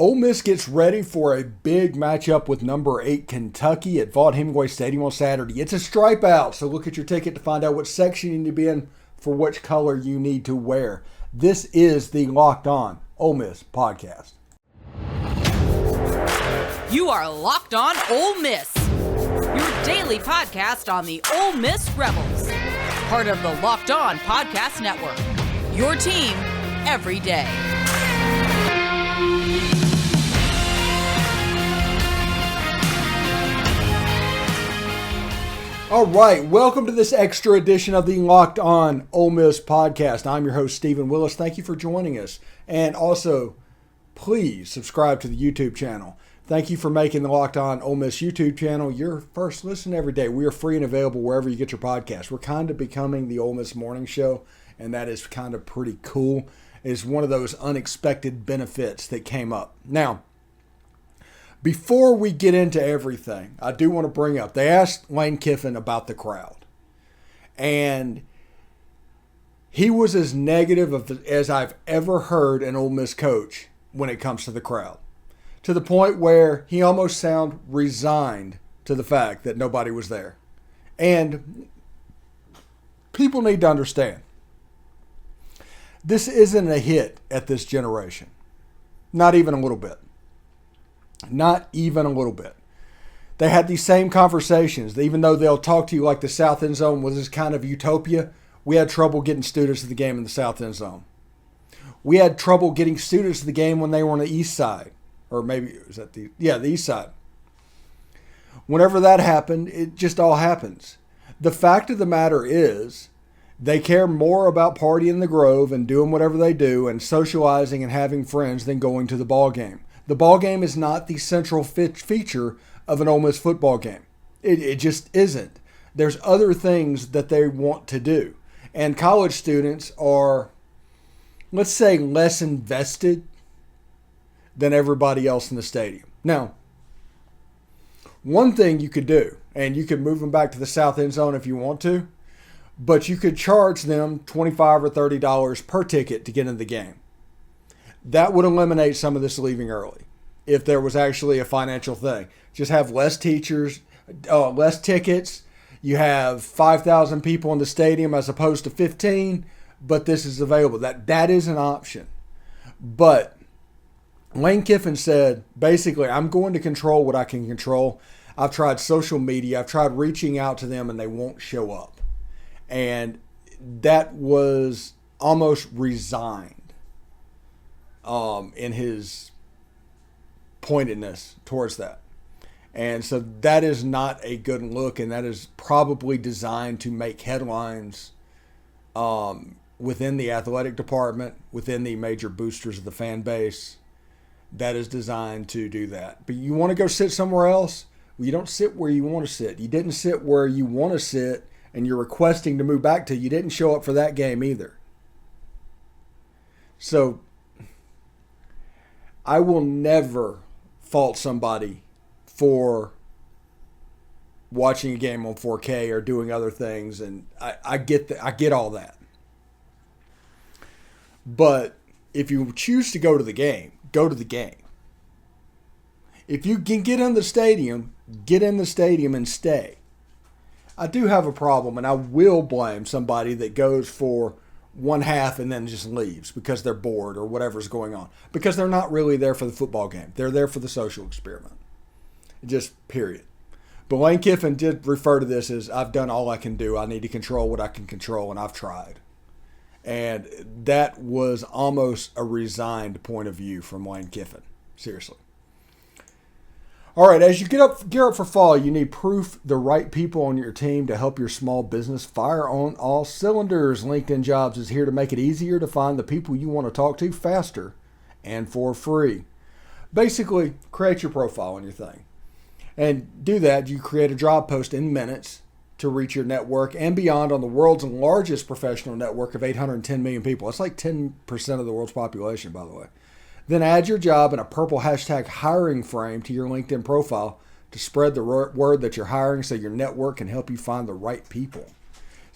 Ole Miss gets ready for a big matchup with number 8 Kentucky at Vaught-Hemingway Stadium on Saturday. It's a stripe out, so look at your ticket to find out what section you need to be in for which color you need to wear. This is the Locked On Ole Miss podcast. You are Locked On Ole Miss, your daily podcast on the Ole Miss Rebels, part of the Locked On Podcast Network, your team every day. All right, welcome to this extra edition of the Locked On Ole Miss podcast. I'm your host, Stephen Willis. Thank you for joining us. And also, please subscribe to the YouTube channel. Thank you for making the Locked On Ole Miss YouTube channel your first listen every day. We are free and available wherever you get your podcast. We're kind of becoming the Ole Miss Morning Show, and that is kind of pretty cool. It's one of those unexpected benefits that came up. Now, before we get into everything, I do want to bring up, they asked Lane Kiffin about the crowd. And he was as negative as I've ever heard an Ole Miss coach when it comes to the crowd. To the point where he almost sounded resigned to the fact that nobody was there. And people need to understand, this isn't a hit at this generation. Not even a little bit. Not even a little bit. They had these same conversations. Even though they'll talk to you like the South End Zone was this kind of utopia, we had trouble getting students to the game in the South End Zone. We had trouble getting students to the game when they were on the East Side. Or maybe it was at the East Side. Whenever that happened, it just all happens. The fact of the matter is, they care more about partying in the Grove and doing whatever they do and socializing and having friends than going to the ball game. The ball game is not the central feature of an Ole Miss football game. It just isn't. There's other things that they want to do. And college students are, let's say, less invested than everybody else in the stadium. Now, one thing you could do, and you could move them back to the South End Zone if you want to, but you could charge them $25 or $30 per ticket to get into the game. That would eliminate some of this leaving early if there was actually a financial thing. Just have less teachers, less tickets. You have 5,000 people in the stadium as opposed to 15, but this is available. That is an option. But Lane Kiffin said, basically, I'm going to control what I can control. I've tried social media. I've tried reaching out to them, and they won't show up. And that was almost resigned in his pointedness towards that. And so that is not a good look, and that is probably designed to make headlines within the athletic department, within the major boosters of the fan base. That is designed to do that. But you want to go sit somewhere else? Well, you don't sit where you want to sit. You didn't sit where you want to sit, and you're requesting to move back to. You didn't show up for that game either. So I will never fault somebody for watching a game on 4K or doing other things, and I get all that. But if you choose to go to the game, go to the game. If you can get in the stadium, get in the stadium and stay. I do have a problem, and I will blame somebody that goes for one half and then just leaves because they're bored or whatever's going on. Because they're not really there for the football game. They're there for the social experiment. Just period. But Lane Kiffin did refer to this as, I've done all I can do. I need to control what I can control, and I've tried. And that was almost a resigned point of view from Lane Kiffin. Seriously. All right, as you gear up for fall, you need proof the right people on your team to help your small business fire on all cylinders. LinkedIn Jobs is here to make it easier to find the people you want to talk to faster and for free. Basically, create your profile on your thing. And do that, you create a job post in minutes to reach your network and beyond on the world's largest professional network of 810 million people. That's like 10% of the world's population, by the way. Then add your job in a purple hashtag hiring frame to your LinkedIn profile to spread the word that you're hiring so your network can help you find the right people.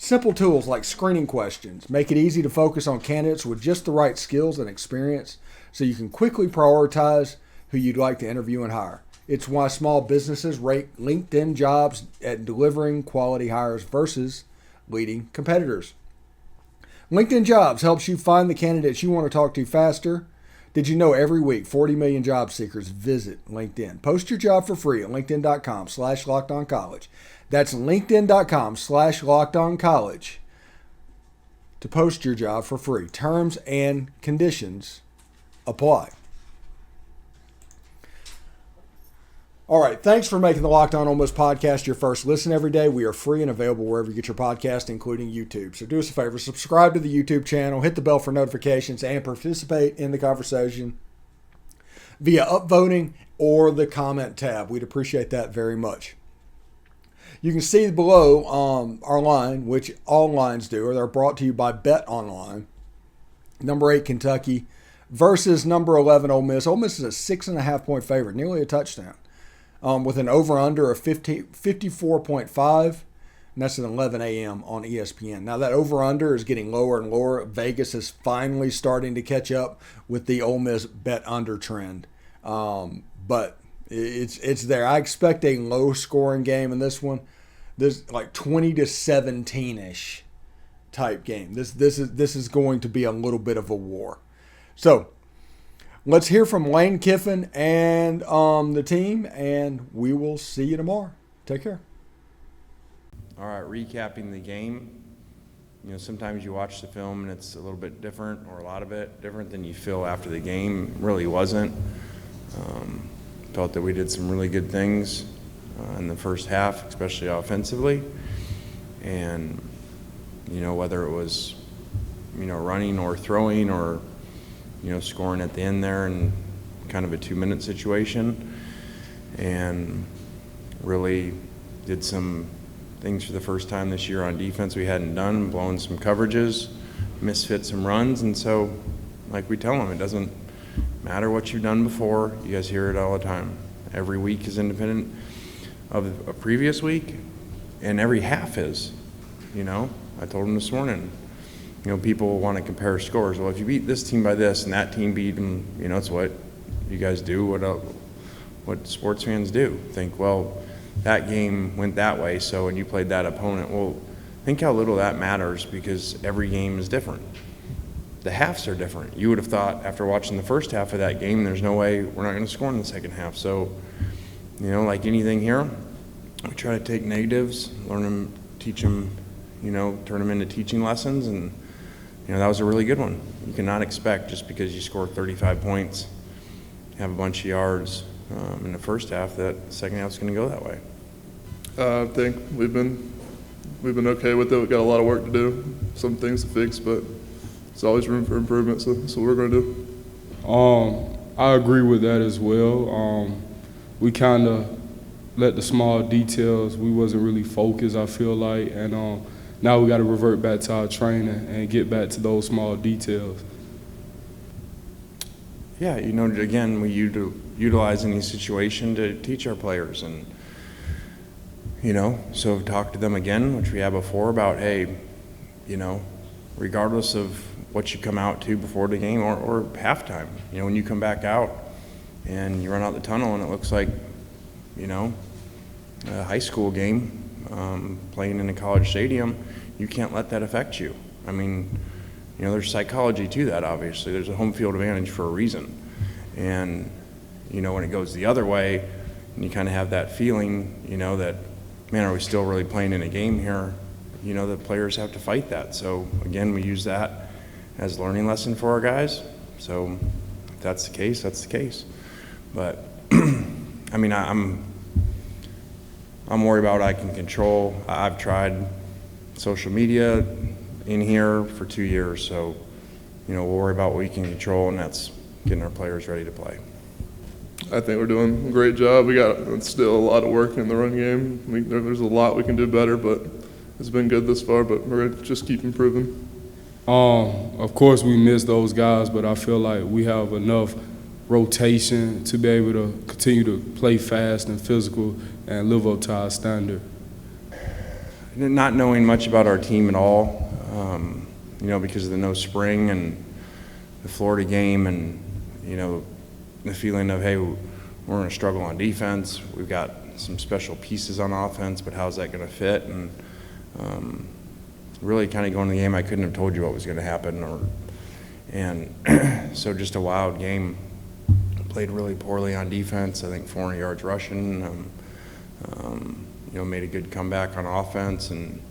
Simple tools like screening questions make it easy to focus on candidates with just the right skills and experience so you can quickly prioritize who you'd like to interview and hire. It's why small businesses rate LinkedIn Jobs at delivering quality hires versus leading competitors. LinkedIn Jobs helps you find the candidates you want to talk to faster. Did you know every week 40 million job seekers visit LinkedIn? Post your job for free at linkedin.com/lockedoncollege. That's linkedin.com/lockedoncollege to post your job for free. Terms and conditions apply. All right, thanks for making the Locked On Ole Miss podcast your first listen every day. We are free and available wherever you get your podcast, including YouTube. So do us a favor, subscribe to the YouTube channel, hit the bell for notifications, and participate in the conversation via upvoting or the comment tab. We'd appreciate that very much. You can see below our line, which all lines do, or they're brought to you by BetOnline. Number 8, Kentucky versus number 11, Ole Miss. Ole Miss is a 6.5-point favorite, nearly a touchdown. With an over-under of 54.5, and that's at 11 a.m. on ESPN. Now, that over-under is getting lower and lower. Vegas is finally starting to catch up with the Ole Miss bet-under trend. But it's there. I expect a low-scoring game in this one. This like 20-17-ish type game. This is going to be a little bit of a war. So, let's hear from Lane Kiffin and the team, and we will see you tomorrow. Take care. All right, recapping the game. You know, sometimes you watch the film and it's a little bit different, or a lot of it different than you feel after the game. It really wasn't. Felt that we did some really good things in the first half, especially offensively. And, you know, whether it was, you know, running or throwing or, you know, scoring at the end there in kind of a 2-minute situation, and really did some things for the first time this year on defense we hadn't done, blowing some coverages, misfit some runs. And so, like we tell them, it doesn't matter what you've done before. You guys hear it all the time. Every week is independent of a previous week, and every half is. You know, I told them this morning, you know, people want to compare scores. Well, if you beat this team by this and that team beat them, you know, it's what you guys do, what sports fans do. Think, well, that game went that way, so when you played that opponent, well, think how little that matters, because every game is different. The halves are different. You would have thought after watching the first half of that game, there's no way we're not going to score in the second half. So, you know, like anything here, we try to take negatives, learn them, teach them, you know, turn them into teaching lessons. And, you know, that was a really good one. You cannot expect, just because you score 35 points, have a bunch of yards in the first half, that the second half is going to go that way. I think we've been okay with it. We've got a lot of work to do, some things to fix, but there's always room for improvement, so that's what we're going to do. I agree with that as well. We kind of let the small details, we wasn't really focused, I feel like, and now we got to revert back to our training and get back to those small details. Yeah, you know, again, we utilize any situation to teach our players, and, you know, so talk to them again, which we had before, about, hey, you know, regardless of what you come out to before the game or halftime, you know, when you come back out and you run out the tunnel and it looks like, you know, a high school game playing in a college stadium, you can't let that affect you. I mean, you know, there's psychology to that, obviously. There's a home field advantage for a reason. And, you know, when it goes the other way and you kind of have that feeling, you know, that, man, are we still really playing in a game here? You know, the players have to fight that. So, again, we use that as a learning lesson for our guys. So, if that's the case, that's the case. But, I mean, I'm worried about what I can control. I've tried social media in here for 2 years, so, you know, we'll worry about what we can control, and that's getting our players ready to play. I think we're doing a great job. We got still a lot of work in the run game. There's a lot we can do better, but it's been good this far, but we're going to just keep improving. Of course we miss those guys, but I feel like we have enough rotation to be able to continue to play fast and physical and live up to our standard. Not knowing much about our team at all, you know, because of the no spring and the Florida game, and, you know, the feeling of, hey, we're going to struggle on defense. We've got some special pieces on offense, but how's that going to fit? And really kind of going to the game, I couldn't have told you what was going to happen. And so just a wild game. Played really poorly on defense. I think 400 yards rushing. Made a good comeback on offense, and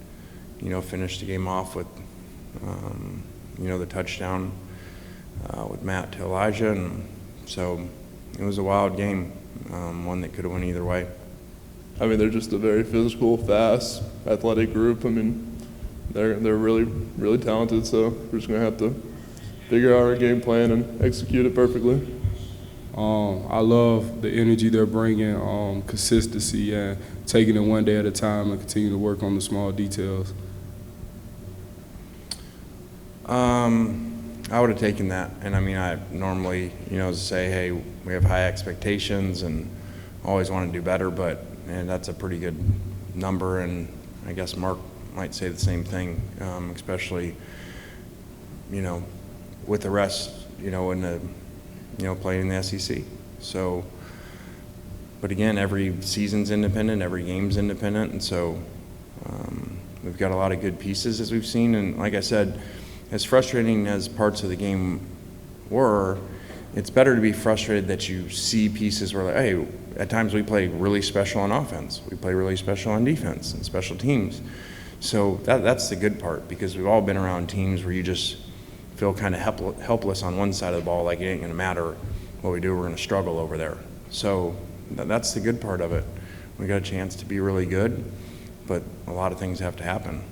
finished the game off with the touchdown with Matt to Elijah, and so it was a wild game, one that could have went either way. I mean, they're just a very physical, fast, athletic group. I mean, they're really, really talented, so we're just going to have to figure out our game plan and execute it perfectly. I love the energy they're bringing, consistency, and taking it one day at a time and continue to work on the small details. I would have taken that, and I mean, I normally, say, hey, we have high expectations and always want to do better, and that's a pretty good number, and I guess Mark might say the same thing, especially, with the rest, in the, playing in the SEC. So, but again, every season's independent, every game's independent, and so we've got a lot of good pieces as we've seen, and like I said, as frustrating as parts of the game were, it's better to be frustrated that you see pieces where, like, hey, at times we play really special on offense, we play really special on defense and special teams. So that's the good part, because we've all been around teams where you just feel kind of helpless on one side of the ball, like it ain't going to matter what we do, we're going to struggle over there. So that's the good part of it. We got a chance to be really good, but a lot of things have to happen.